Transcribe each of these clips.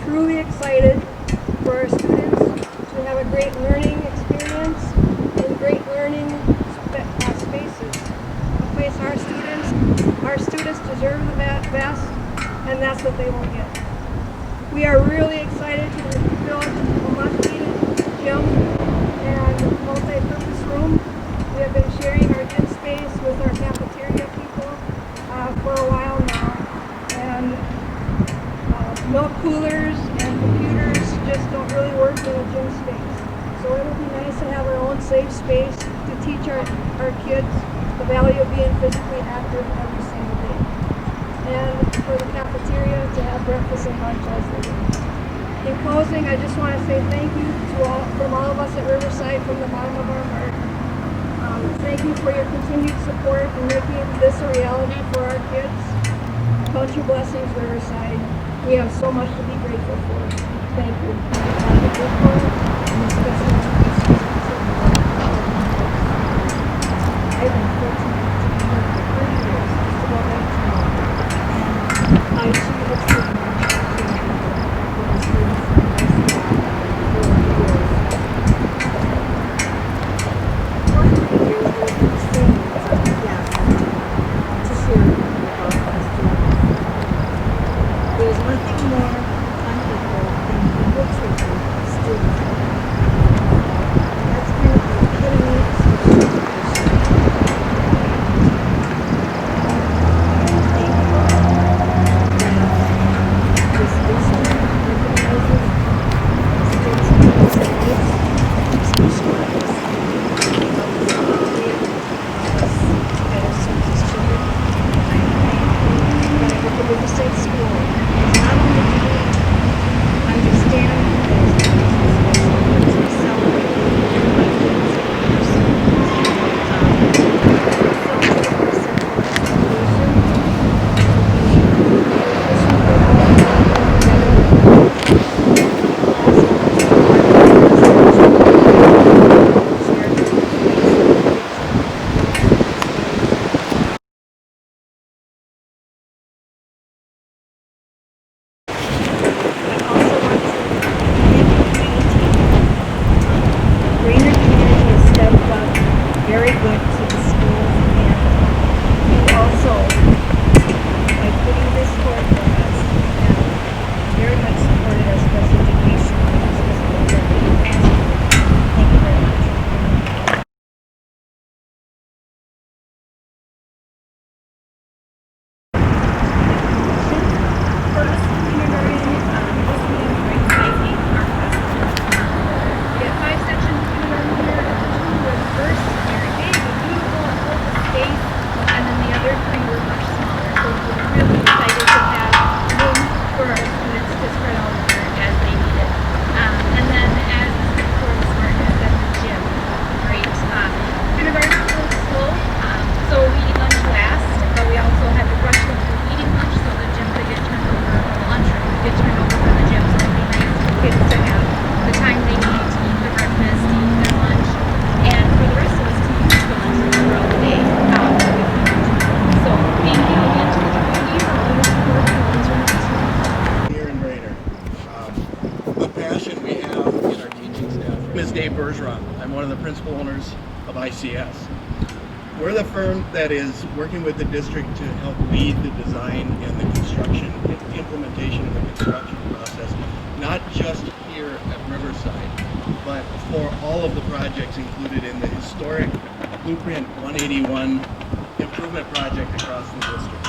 truly excited for our students to have a great learning experience in great learning spaces. A place our students deserve the best, and that's what they will get. We are really excited to build a much-needed gym and multi-purpose room. We have been sharing our gym space with our cafeteria people for a while now, and milk coolers and computers just don't really work in a gym space. So it would be nice to have our own safe space to teach our kids the value of being physically active every single day. And for the cafeteria to have breakfast and lunch as they do. In closing, I just want to say thank you from all of us at Riverside from the bottom of our heart. Thank you for your continued support in making this a reality for our kids. Count your blessings, Riverside. We have so much to be grateful for. Thank you. I've been fortunate to be here for 30 years, just about 19 years. I too have seen much change with the students and my staff over the years. For 3 years, we've been staying to share about our students. There's nothing more unequal than equal treatment of students. That's kind of the epitome of social education. This district recognizes students' needs and specializes in us better serve these children. But with the Riverside School, not only do we understand those needs, but we celebrate everybody who is a person. Very good to the school, and you also, by putting this forward for us, and very much supported our special education needs. Thank you very much. For us in kindergarten, this means grade 5, 8, our classes. We get 5 sections of kindergarten here, and 2 were the first. Space, and then the other 3 were much smaller, so we're really excited to have room for our students to spread out as they need it. And then as the before the smart has been the gym, great. Kindergarten is a little slow, so we eat lunch last, but we also had to rush them through eating lunch so the gym could get turned over, the lunchroom could get turned over for the gym, so it'd be nice for kids to have the time they need to eat their breakfast, to eat their lunch, and for the rest of us to use the lunchroom throughout the day. So being able into the community for all your support and encouragement. Here in Greater. A passion we have in our teaching staff. Ms. Dave Bergeron. I'm one of the principal owners of ICS. We're the firm that is working with the district to help lead the design and the construction and implementation of the construction process, not just here at Riverside, but for all of the projects included in the historic Blueprint 181 improvement project across the district.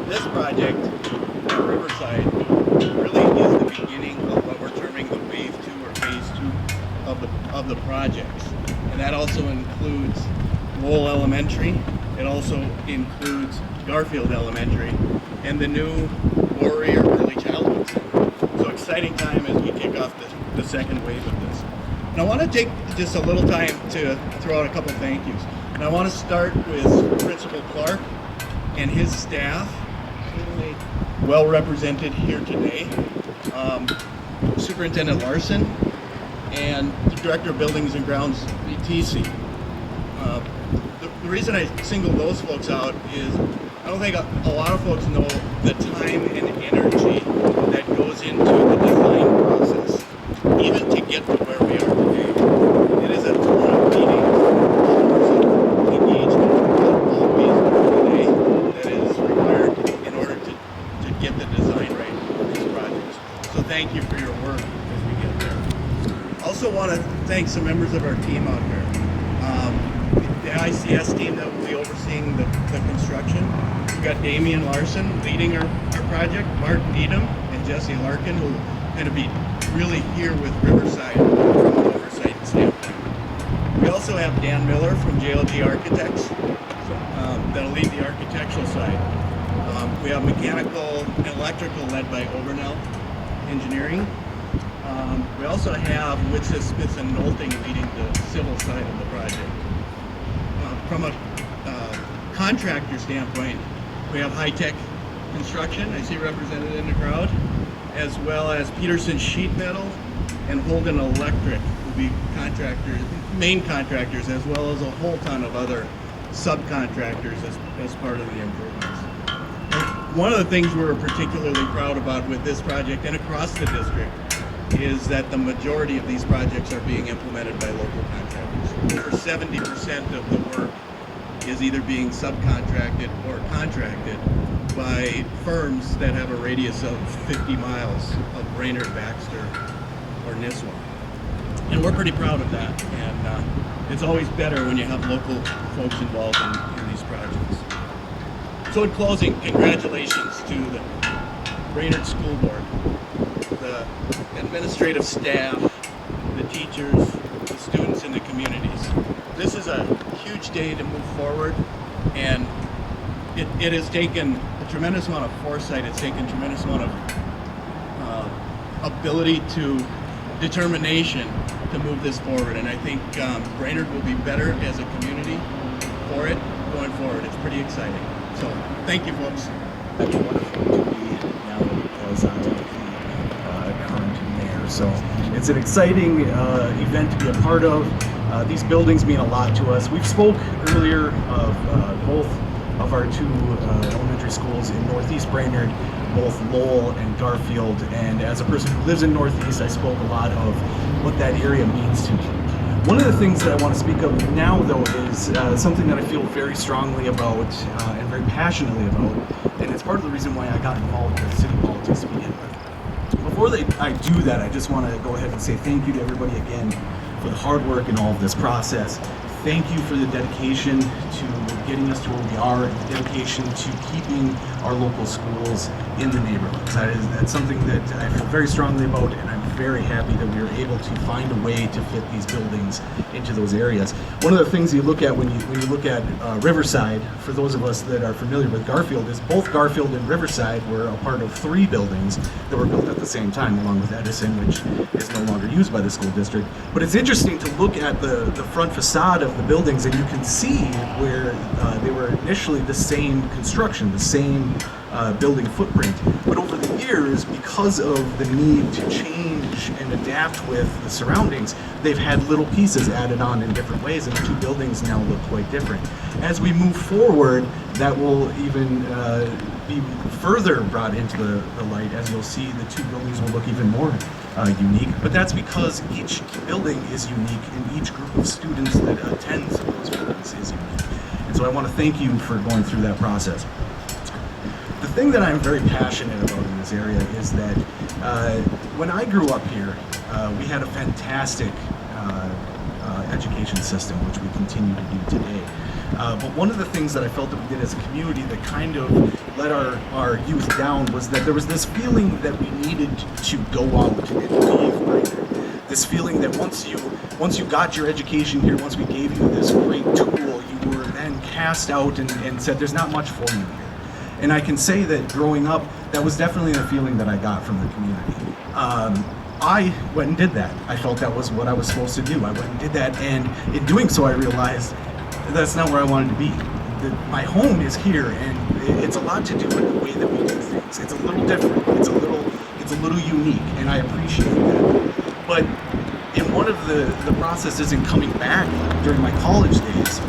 This project at Riverside really is the beginning of what we're terming the wave 2 or phase 2 of the projects. And that also includes Lowell Elementary. It also includes Garfield Elementary and the new Warrior Early Childhood Center. So exciting time as we kick off the second wave of this. And I want to take just a little time to throw out a couple thank yous. And I want to start with Principal Clark and his staff, clearly well represented here today. Superintendent Larson and the Director of Buildings and Grounds, VTC. The reason I single those folks out is I don't think a lot of folks know the time and energy that goes into the design process, even to get to where we are today. It is a ton of meetings, hours of engagement, always during the day that is required in order to get the design right for these projects. So thank you for your work as we get there. Also want to thank some members of our team out here. The ICS team that will be overseeing the construction. We've got Damian Larson leading our project, Mark Needham and Jesse Larkin, who are going to be really here with Riverside from an oversight standpoint. We also have Dan Miller from JLG Architects that'll lead the architectural side. We have mechanical and electrical led by Overnell Engineering. We also have Witzes, Smith and Nolting leading the civil side of the project. From a contractor standpoint, we have High Tech Construction, I see represented in the crowd, as well as Peterson Sheet Metal and Holden Electric will be main contractors, as well as a whole ton of other subcontractors as part of the improvements. And one of the things we're particularly proud about with this project and across the district is that the majority of these projects are being implemented by local contractors. Over 70% of the work is either being subcontracted or contracted by firms that have a radius of 50 miles of Brainerd, Baxter, or Nisswa. And we're pretty proud of that. And it's always better when you have local folks involved in these projects. So in closing, congratulations to the Brainerd School Board, the administrative staff, the teachers, the students, and the communities. This is a huge day to move forward, and it has taken a tremendous amount of foresight. It's taken a tremendous amount of ability to determination to move this forward, and I think Brainerd will be better as a community for it going forward. It's pretty exciting. So thank you, folks. It's wonderful to be now as I current mayor. So it's an exciting event to be a part of. These buildings mean a lot to us. We've spoke earlier of both of our two elementary schools in Northeast Brainerd, both Lowell and Garfield. And as a person who lives in Northeast, I spoke a lot of what that area means to me. One of the things that I want to speak of now, though, is something that I feel very strongly about and very passionately about, and it's part of the reason why I got involved with city politics to begin with. Before I do that, I just want to go ahead and say thank you to everybody again for the hard work in all of this process. Thank you for the dedication to getting us to where we are, and the dedication to keeping our local schools in the neighborhoods. That's something that I feel very strongly about, and I'm very happy that we were able to find a way to fit these buildings into those areas. One of the things you look at when you look at Riverside, for those of us that are familiar with Garfield, is both Garfield and Riverside were a part of 3 buildings that were built at the same time, along with Edison, which is no longer used by the school district. But it's interesting to look at the front facade of the buildings, and you can see where they were initially the same construction, the same building footprint. But over the years, because of the need to change and adapt with the surroundings, they've had little pieces added on in different ways, and the 2 buildings now look quite different. As we move forward, that will even be further brought into the light. As you'll see, the 2 buildings will look even more unique, but that's because each building is unique, and each group of students that attends those buildings is unique. And so I want to thank you for going through that process. The thing that I'm very passionate about in this area is that when I grew up here, we had a fantastic education system, which we continue to do today. But one of the things that I felt that we did as a community that kind of let our youth down was that there was this feeling that we needed to go out and leave Brainerd. This feeling that once you got your education here, once we gave you this great tool, you were then cast out and said there's not much for you here. And I can say that growing up, that was definitely the feeling that I got from the community. I went and did that. I felt that was what I was supposed to do. I went and did that, and in doing so, I realized that's not where I wanted to be. My home is here, and it's a lot to do with the way that we do things. It's a little different. It's a little unique, and I appreciate that. But in one of the processes in coming back during my college days,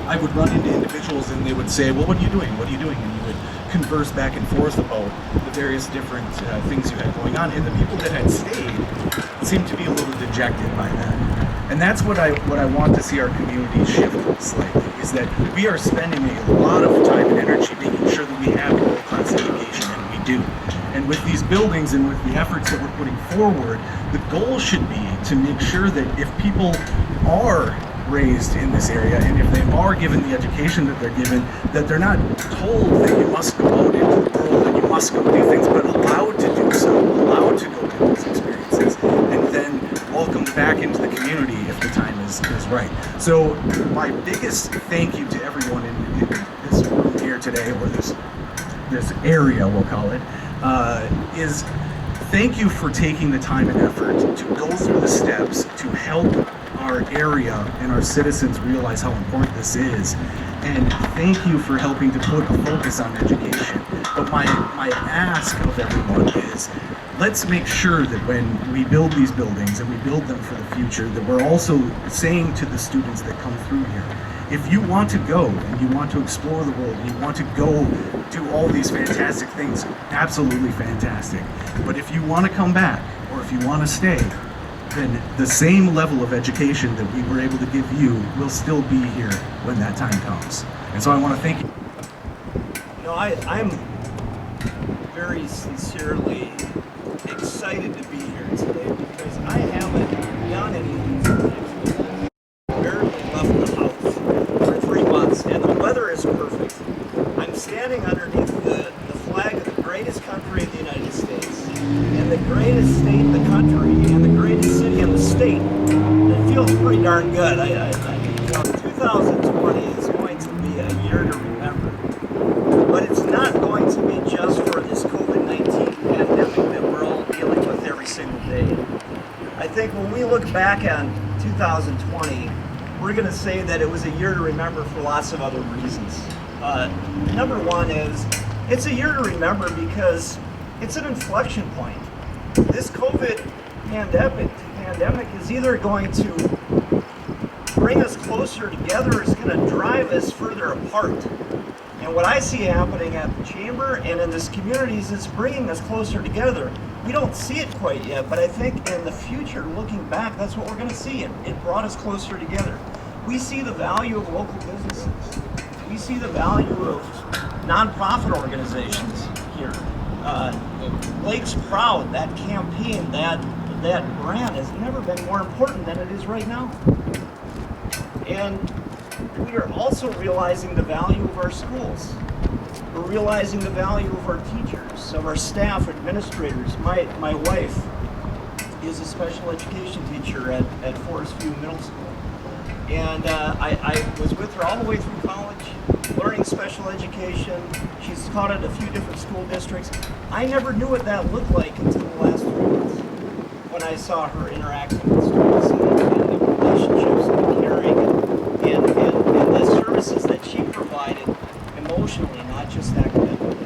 I would run into individuals and they would say, well, what are you doing? What are you doing? And you would converse back and forth about the various different things you had going on. And the people that had stayed seemed to be a little dejected by that. And that's what I want to see our community shift slightly, is that we are spending a lot of time and energy making sure that we have world-class education, and we do. And with these buildings and with the efforts that we're putting forward, the goal should be to make sure that if people are raised in this area and if they are given the education that they're given, that they're not told that you must go out into the world and you must go do things, but allowed to do so, allowed to go get those experiences, and then welcomed back into the community if the time is right. So my biggest thank you to everyone in this room here today, or this area, we'll call it, is thank you for taking the time and effort to go through the steps to help our area and our citizens realize how important this is. And thank you for helping to put a focus on education. But my ask of everyone is, let's make sure that when we build these buildings and we build them for the future, that we're also saying to the students that come through here, if you want to go and you want to explore the world, and you want to go do all these fantastic things, absolutely fantastic. But if you want to come back, or if you want to stay, then the same level of education that we were able to give you will still be here when that time comes. And so I want to thank you. You know, I'm very sincerely excited to be here today because I haven't done any of these things. I barely left the house for 3 months and the weather is perfect. I'm standing underneath the flag of the greatest country in the United States and the greatest state in the country and the greatest city in the state. And it feels pretty darn good. You know, 2020 is going to be a year to remember. But it's not going to be just for this COVID-19 pandemic that we're all dealing with every single day. I think when we look back on 2020, we're going to say that it was a year to remember for lots of other reasons. Number one is, it's a year to remember because it's an inflection point. This COVID pandemic is either going to bring us closer together or it's going to drive us further apart. And what I see happening at the Chamber and in this community is it's bringing us closer together. We don't see it quite yet, but I think in the future, looking back, that's what we're going to see. It brought us closer together. We see the value of local businesses. We see the value of nonprofit organizations here. Lake's Proud, that campaign, that brand has never been more important than it is right now. And we are also realizing the value of our schools. We're realizing the value of our teachers, of our staff, administrators. My wife is a special education teacher at Forest View Middle School. And I was with her all the way through college, learning special education. She's taught at a few different school districts. I never knew what that looked like until the last 3 months when I saw her interacting with students and the relationships and the caring and the services that she provided emotionally, not just academically.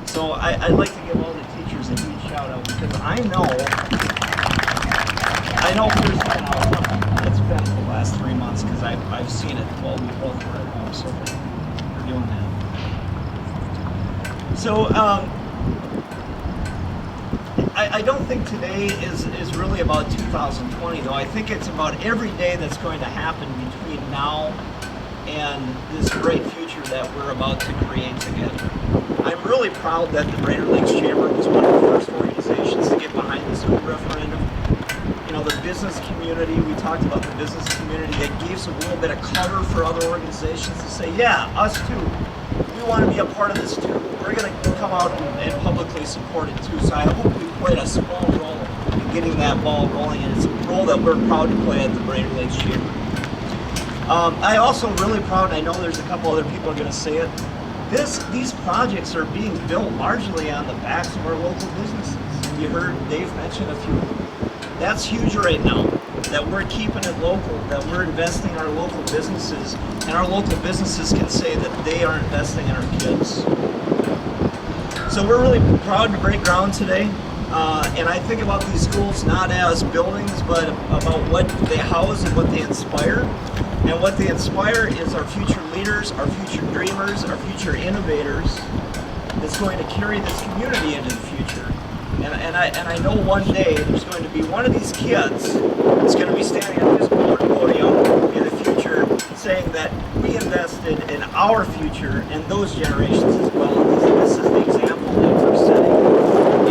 So I'd like to give all the teachers a huge shout out because I know firsthand how tough it's been for the last 3 months because I've seen it while we both were at home, so we're doing that. So I don't think today is really about 2020, though. I think it's about every day that's going to happen between now and this great future that we're about to create together. I'm really proud that the Greater Lakes Chamber was one of the first organizations to get behind the school referendum. You know, the business community, we talked about the business community, that gave some little bit of cover for other organizations to say, yeah, us too. We want to be a part of this too. We're going to come out and publicly support it too. So I hope we played a small role in getting that ball rolling, and it's a role that we're proud to play at the Greater Lakes Chamber. I also really proud, and I know there's a couple other people are going to say it, these projects are being built largely on the backs of our local businesses. You heard Dave mention a few of them. That's huge right now, that we're keeping it local, that we're investing in our local businesses, and our local businesses can say that they are investing in our kids. So we're really proud to break ground today, and I think about these schools not as buildings, but about what they house and what they inspire. And what they inspire is our future leaders, our future dreamers, our future innovators that's going to carry this community into the future. And I know one day there's going to be one of these kids that's going to be standing at this podium in the future saying that we invested in our future and those generations as well. And this is the example that we're setting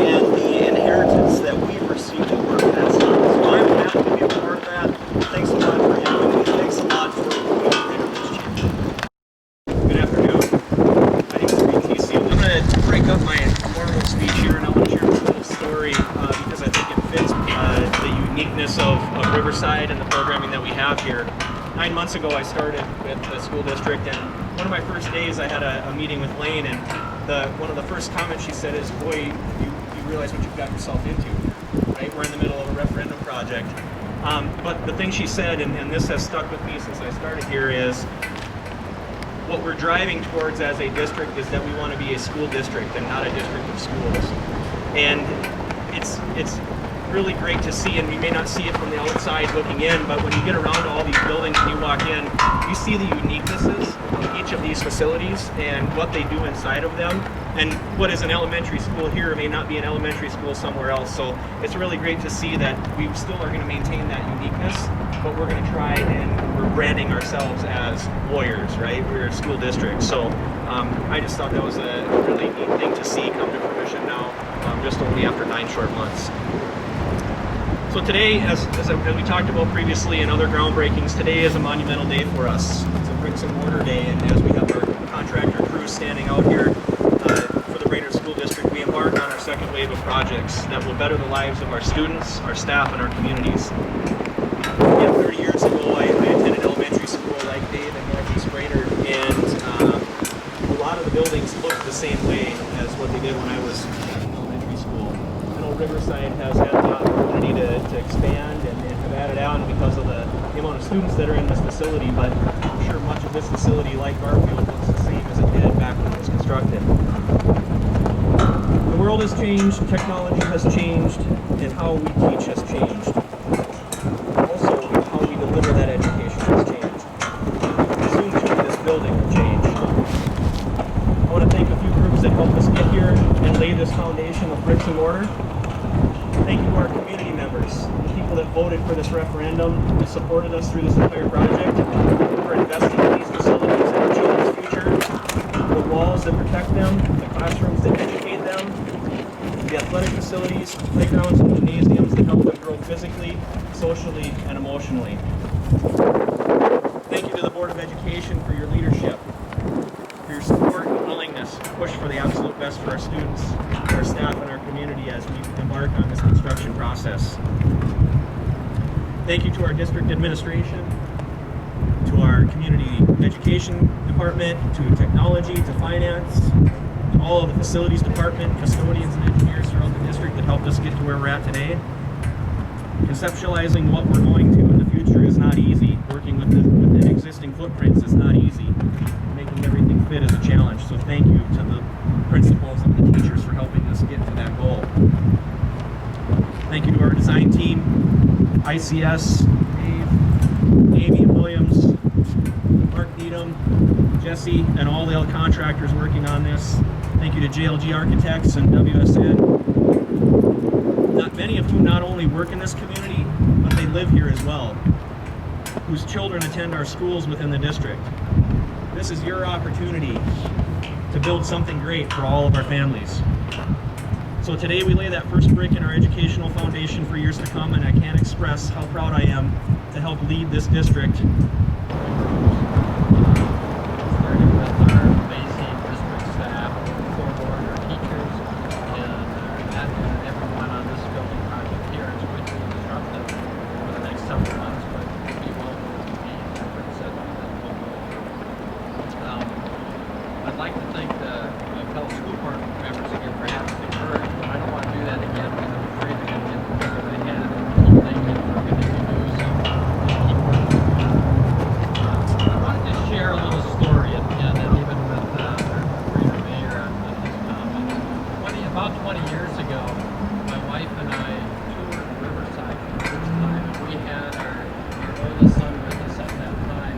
and the inheritance that we've received that we're passing on. So I'm happy to be a part of that. Thanks a lot for having me. Thanks a lot for being part of this chamber. Good afternoon. My name is Reed Casey. I'm going to break up my formal speech here and I want to share a little story because I think it fits the uniqueness of Riverside and the programming that we have here. 9 months ago I started with the school district, and one of my first days I had a meeting with Lane, and one of the first comments she said is, boy, you realize what you've got yourself into, right? We're in the middle of a referendum project. But the thing she said, and this has stuck with me since I started here, is what we're driving towards as a district is that we want to be a school district and not a district of schools. And it's really great to see, and we may not see it from the outside looking in, but when you get around to all these buildings and you walk in, you see the uniquenesses of each of these facilities and what they do inside of them. And what is an elementary school here may not be an elementary school somewhere else. So it's really great to see that we still are going to maintain that uniqueness, but we're going to try and we're branding ourselves as warriors, right? We're a school district. So I just thought that was a really neat thing to see come to fruition now, just only after 9 short months. So today, as we talked about previously in other groundbreakings, today is a monumental day for us. It's a bricks and mortar day, and as we have our contractor crews standing out here for the Brainerd School District, we embark on our second wave of projects that will better the lives of our students, our staff, and our communities. Yeah, 30 years ago, I attended elementary school like Dave in Northeast Brainerd, and a lot of the buildings looked the same way as what they did when I was in elementary school. I know Riverside has had the opportunity to expand and have added on because of the amount of students that are in this facility, but I'm sure much of this facility, like Garfield, looks the same as it did back when it was constructed. The world has changed, technology has changed, and how we teach has changed. Also, how we deliver that education has changed. Soon too, this building will change. I want to thank a few groups that helped us get here and lay this foundation of bricks and mortar. Thank you to our community members, the people that voted for this referendum, that supported us through this entire project, for investing in these facilities and our children's future, the walls that protect them, the classrooms that educate them, the athletic facilities, playgrounds and gymnasiums that help them grow physically, socially, and emotionally. Thank you to the Board of Education for your leadership, for your support and willingness to push for the absolute best for our students, our staff, and our community as we embark on this construction process. Thank you to our district administration, to our community education department, to technology, to finance, to all of the facilities department, custodians and engineers throughout the district that helped us get to where we're at today. Conceptualizing what we're going to in the future is not easy. Working within existing footprints is not easy. Making everything fit is a challenge. So thank you to the principals and the teachers for helping us get to that goal. Thank you to our design team, ICS, Dave, Amy and Williams, Mark Needham, Jesse, and all the other contractors working on this. Thank you to JLG Architects and WSN, many of whom not only work in this community, but they live here as well, whose children attend our schools within the district. This is your opportunity to build something great for all of our families. So today we lay that first brick in our educational foundation for years to come, and I can't express how proud I am to help lead this district. Starting with our amazing district staff, core board, our teachers, and everyone on this building project here. It's going to be disruptive for the next several months, but we will be I'd like to thank my fellow school board members again for having me heard, but I don't want to do that again because I'm afraid they're going to get the bigger they had. So thank you for continuing to do so. Keep working. I wanted to share a little story at the end, and even with our greater mayor on his comment. About 20 years ago, my wife and I toured Riverside for the first time, and we had our oldest son with us at that time.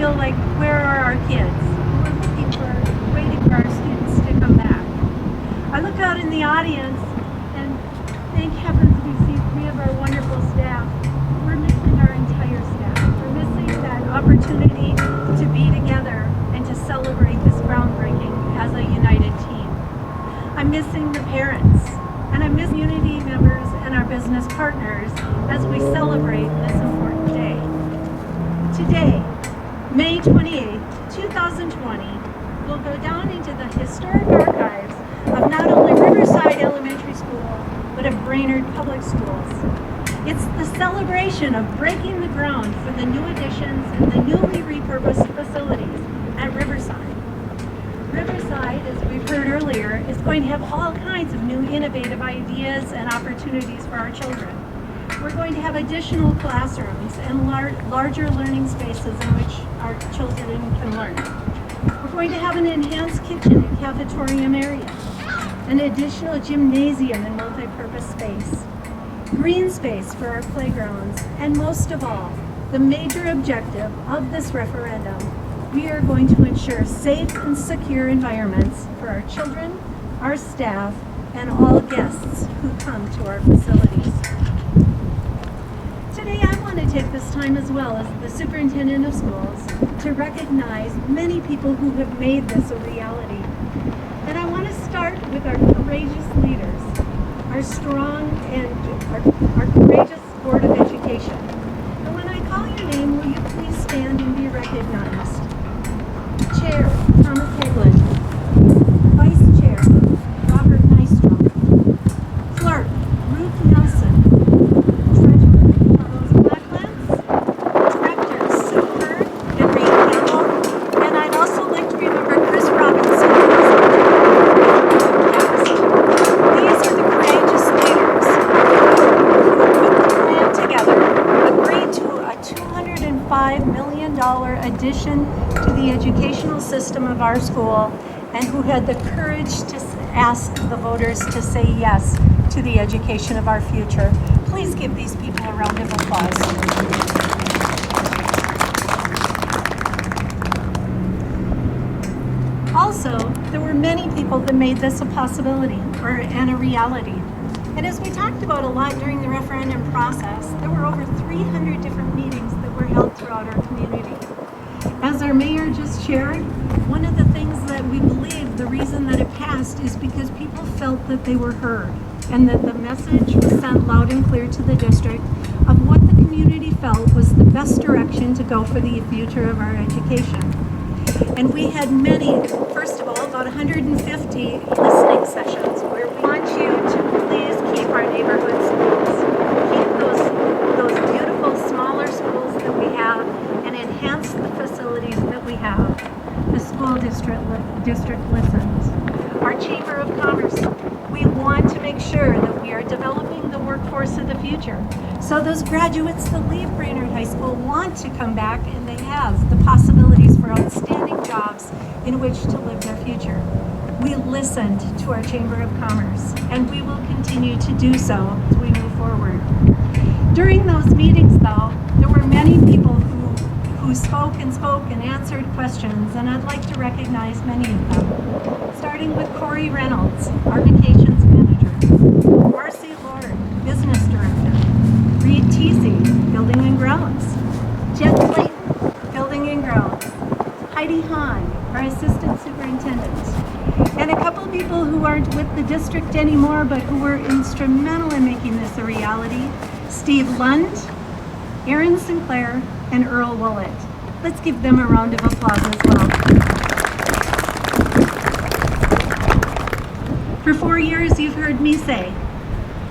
feel like, where are our kids? We're waiting for our students to come back. I look out in the audience and thank heavens we see 3 of our wonderful staff. We're missing our entire staff. We're missing that opportunity to be together and to celebrate this groundbreaking as a united team. I'm missing the parents, and I miss community members and our business partners as we celebrate this important day. Today, May 28th, 2020, will go down into the historic archives of not only Riverside Elementary School, but of Brainerd Public Schools. It's the celebration of breaking the ground for the new additions and the newly repurposed facilities at Riverside. Riverside, as we've heard earlier, is going to have all kinds of new innovative ideas and opportunities for our children. We're going to have additional classrooms and larger learning spaces in which our children can learn. We're going to have an enhanced kitchen and cafetorium area, an additional gymnasium and multi-purpose space, green space for our playgrounds, and most of all, the major objective of this referendum, we are going to ensure safe and secure environments for our children, our staff, and all guests who come to our facilities. Today I want to take this time as well as the superintendent of schools to recognize many people who have made this a reality. And I want to start with our courageous leaders, our strong and our courageous Board of Education. And when I call your name, will you please stand and be recognized? Chair, Thomas Hagelin. Vice Chair, Robert Nystrom. Clerk, Ruth Nelson. Treasurer, Carlos Blacklance. Director, Sue Hurd and Ray Campbell. And I'd also like to remember Chris Robinson. These are the courageous leaders who put the plan together, agreed to a $205 million addition to the educational system of our school, and who had the courage to ask the voters to say yes to the education of our future. Please give these people a round of applause. Also, there were many people that made this a possibility and a reality. And as we talked about a lot during the referendum process, there were over 300 different meetings that were held throughout our community. As our mayor just shared, one of the things that we believe the reason that it passed is because people felt that they were heard and that the message was sent loud and clear to the district of what the community felt was the best direction to go for the future of our education. And we had many, first of all, about 150 listening sessions where we want you to please keep our neighborhood schools, keep those beautiful smaller schools that we have, and enhance the facilities that we have. The school district listens. Our Chamber of Commerce, we want to make sure that we are developing the workforce of the future. So those graduates that leave Brainerd High School want to come back, and they have the possibilities for outstanding jobs in which to live their future. We listened to our Chamber of Commerce, and we will continue to do so as we move forward. During those meetings, though, there were many people who spoke and answered questions, and I'd like to recognize many of them. Starting with Corey Reynolds, our vacations manager, Marcy Lord, business director, Reed Teesey, building and grounds, Jen Clayton, building and grounds, Heidi Hahn, our assistant superintendent, and a couple of people who aren't with the district anymore but who were instrumental in making this a reality, Steve Lund, Aaron Sinclair, and Earl Willett. Let's give them a round of applause as well. For 4 years, you've heard me say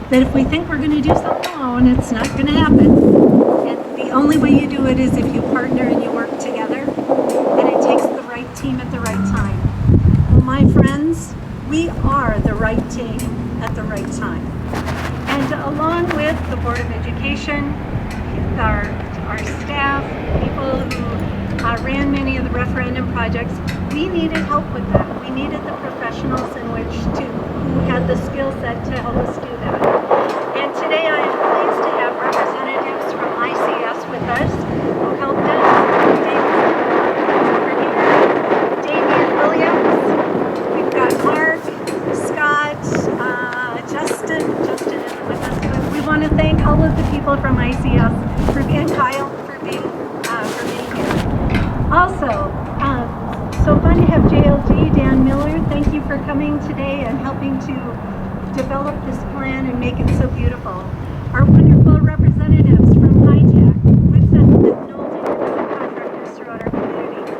that if we think we're going to do something alone, it's not going to happen. And the only way you do it is if you partner and you work together, and it takes the right team at the right time. Well, my friends, we are the right team at the right time. And along with the Board of Education, our staff, people who ran many of the referendum projects, we needed help with that. We needed the professionals who had the skill set to help us do that. And today I am pleased to have representatives from ICS with us who helped us. Also, so fun to have JLG, Dan Miller. Thank you for coming today and helping to develop this plan and make it so beautiful. Our wonderful representatives from HITECH, with the Knowles contractors throughout our community.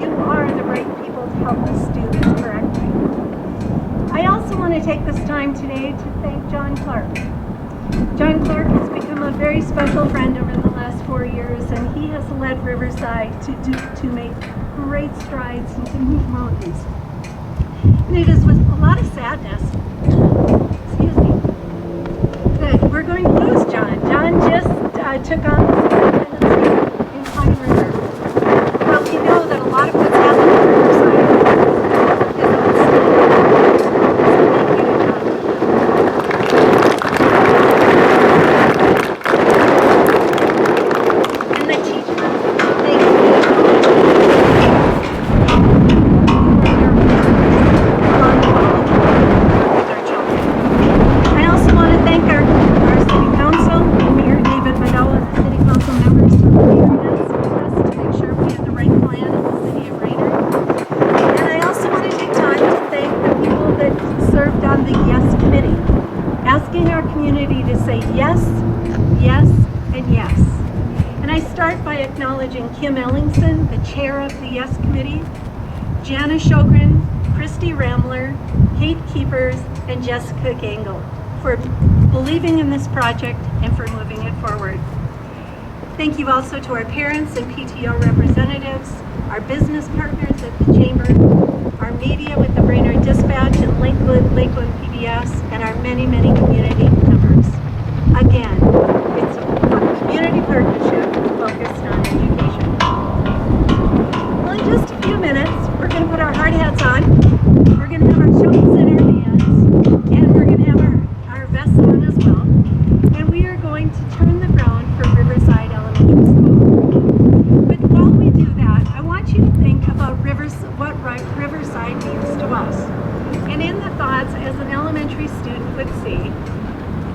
You are the right people to help us do this correctly. I also want to take this time today to thank John Clark. John Clark has become a very special friend over the last 4 years, and he has led Riverside to make great strides and to move mountains. And it is with a lot of sadness, excuse me, that we're going to lose John. John just took on the superintendency in Pine River. Well, we know that a lot of what's happened in Riverside is unsafe. So thank you to John. And the teachers, thank you. I also want to thank our city council, Mayor David Manoa, and the city council members for leading this with us to make sure we have the right plan in the city of Rainier. And I also want to take time to thank the people that served on the Yes Committee, asking our community to say yes, yes, and yes. And I start by acknowledging Kim Ellingson, the chair of the Yes Committee, Jana Shogren, Christy Ramler, Kate Keepers, and Jessica Gangle for believing in this project and for moving it forward. Thank you also to our parents and PTO representatives, our business partners at the Chamber, our media with the Brainerd Dispatch and Lakewood PBS, and our many, many community members. Again, it's a community partnership focused on education. Well, in just a few minutes, we're going to put our hard hats on, we're going to have our shovels in our hands, and we're going to have our vests on as well, and we are going to turn the ground for Riverside Elementary School. But while we do that, I want you to think about what Riverside means to us. And in the thoughts as an elementary student would see,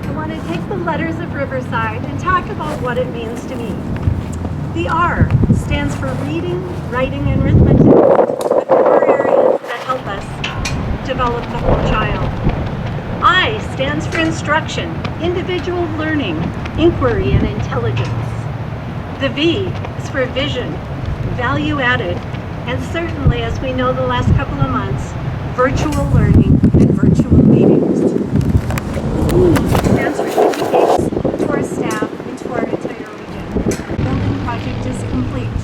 I want to take the letters of Riverside and talk about what it means to me. The R stands for reading, writing, and arithmetic, the core areas that help us develop the whole child. I stands for instruction, individual learning, inquiry, and intelligence. The V is for vision, value added, and certainly, as we know the last couple of months, virtual learning and virtual meetings. E stands for educate to our staff and to our entire region. The building project is complete.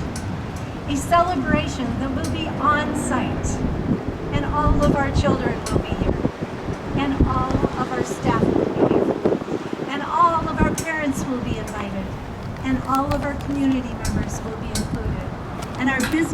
A celebration that will be on site, and all of our children will be here, and all of our staff will be here, and all of our parents will be invited, and all of our community members will be included, and our business